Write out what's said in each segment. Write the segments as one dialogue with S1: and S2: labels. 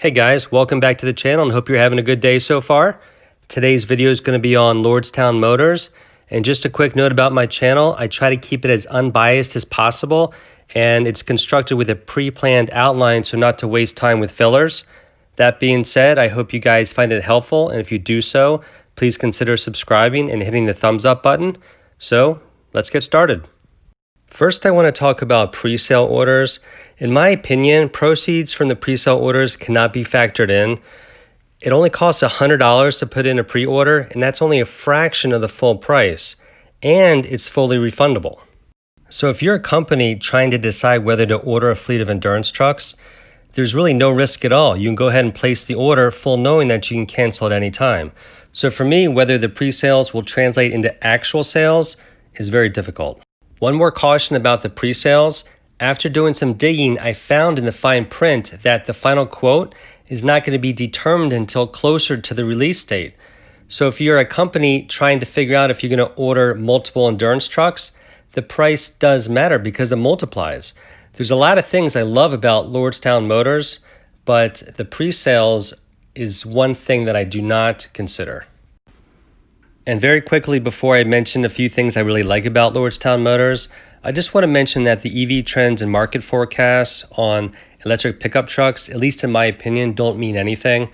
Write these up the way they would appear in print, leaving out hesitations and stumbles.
S1: Hey guys, welcome back to the channel and hope you're having a good day so far. Today's video is going to be on Lordstown Motors. And just a quick note about my channel, I try to keep it as unbiased as possible, and it's constructed with a pre-planned outline so not to waste time with fillers. That being said, I hope you guys find it helpful, and if you do so, please consider subscribing and hitting the thumbs up button. So let's get started. First, I want to talk about pre-sale orders. In my opinion, proceeds from the pre-sale orders cannot be factored in. It only costs $100 to put in a pre-order, and that's only a fraction of the full price, and it's fully refundable. So if you're a company trying to decide whether to order a fleet of endurance trucks, there's really no risk at all. You can go ahead and place the order full knowing that you can cancel at any time. So for me, whether the pre-sales will translate into actual sales is very difficult. One more caution about the pre-sales. After doing some digging, I found in the fine print that the final quote is not going to be determined until closer to the release date. So if you're a company trying to figure out if you're going to order multiple endurance trucks, the price does matter because it multiplies. There's a lot of things I love about Lordstown Motors, but the pre-sales is one thing that I do not consider. And very quickly, before I mention a few things I really like about Lordstown Motors, I just want to mention that the EV trends and market forecasts on electric pickup trucks, at least in my opinion, don't mean anything.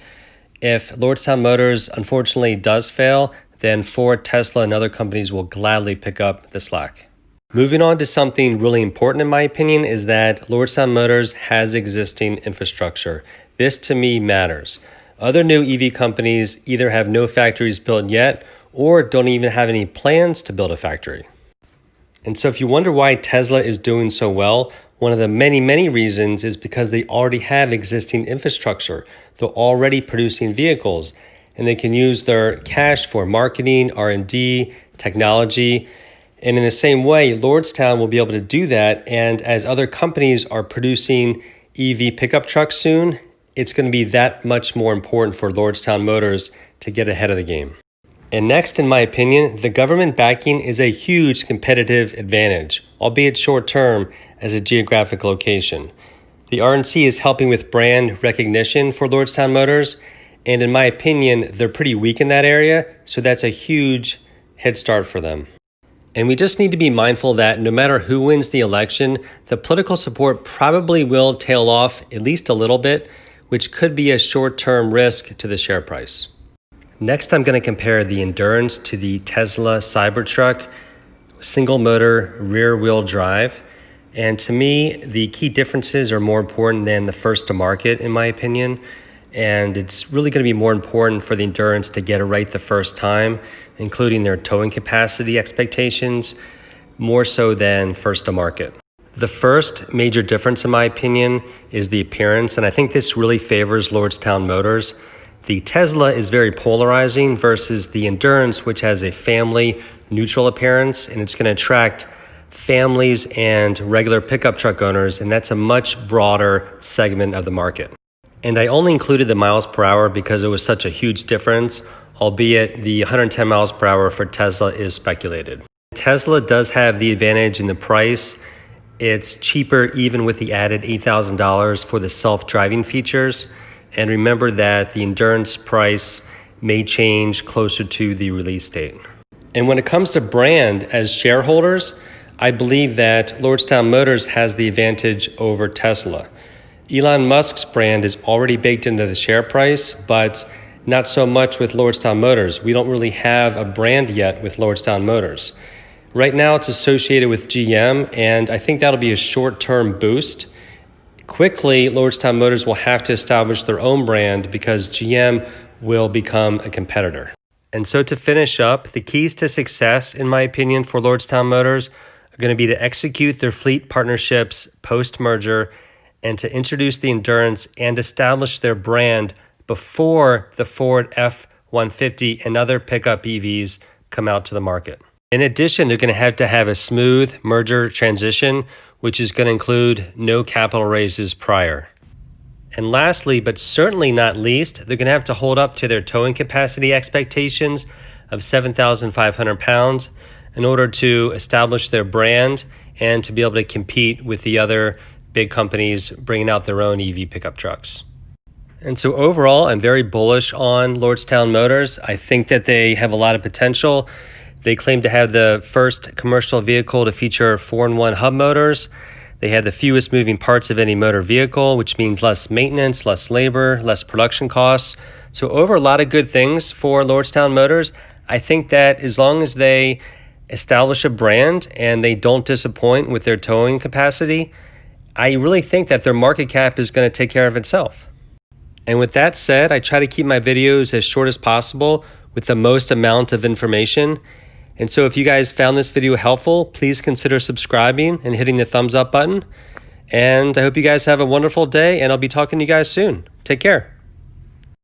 S1: If Lordstown Motors unfortunately does fail, then Ford, Tesla, and other companies will gladly pick up the slack. Moving on to something really important in my opinion is that Lordstown Motors has existing infrastructure. This to me matters. Other new EV companies either have no factories built yet or don't even have any plans to build a factory. And so if you wonder why Tesla is doing so well, one of the many reasons is because they already have existing infrastructure. They're already producing vehicles, and they can use their cash for marketing, R&D, technology. And in the same way, Lordstown will be able to do that. And as other companies are producing EV pickup trucks soon, it's going to be that much more important for Lordstown Motors to get ahead of the game. And next, in my opinion, the government backing is a huge competitive advantage, albeit short-term, as a geographic location. The RNC is helping with brand recognition for Lordstown Motors, and in my opinion, they're pretty weak in that area, so that's a huge head start for them. And we just need to be mindful that no matter who wins the election, the political support probably will tail off at least a little bit, which could be a short-term risk to the share price. Next, I'm going to compare the Endurance to the Tesla Cybertruck, single motor, rear wheel drive. And to me, the key differences are more important than the first to market, in my opinion. And it's really going to be more important for the Endurance to get it right the first time, including their towing capacity expectations, more so than first to market. The first major difference, in my opinion, is the appearance. And I think this really favors Lordstown Motors. The Tesla is very polarizing versus the Endurance, which has a family neutral appearance, and it's going to attract families and regular pickup truck owners, and that's a much broader segment of the market. And I only included the miles per hour because it was such a huge difference, albeit the 110 miles per hour for Tesla is speculated. Tesla does have the advantage in the price. It's cheaper even with the added $8,000 for the self-driving features. And remember that the Endurance price may change closer to the release date. And when it comes to brand, as shareholders, I believe that Lordstown Motors has the advantage over Tesla. Elon Musk's brand is already baked into the share price, but not so much with Lordstown Motors. We don't really have a brand yet with Lordstown Motors. Right now it's associated with GM, and I think that'll be a short-term boost. Quickly, Lordstown Motors will have to establish their own brand because GM will become a competitor. And so to finish up, the keys to success, in my opinion, for Lordstown Motors are going to be to execute their fleet partnerships post-merger and to introduce the Endurance and establish their brand before the Ford F-150 and other pickup EVs come out to the market. In addition, they're going to have a smooth merger transition, which is going to include no capital raises prior. And lastly, but certainly not least, they're going to have to hold up to their towing capacity expectations of 7,500 pounds in order to establish their brand and to be able to compete with the other big companies bringing out their own EV pickup trucks. And so overall, I'm very bullish on Lordstown Motors. I think that they have a lot of potential. They claim to have the first commercial vehicle to feature 4-in-1 hub motors. They have the fewest moving parts of any motor vehicle, which means less maintenance, less labor, less production costs. So over a lot of good things for Lordstown Motors. I think that as long as they establish a brand and they don't disappoint with their towing capacity, I really think that their market cap is going to take care of itself. And with that said, I try to keep my videos as short as possible with the most amount of information. And so if you guys found this video helpful, please consider subscribing and hitting the thumbs up button. And I hope you guys have a wonderful day, and I'll be talking to you guys soon. Take care.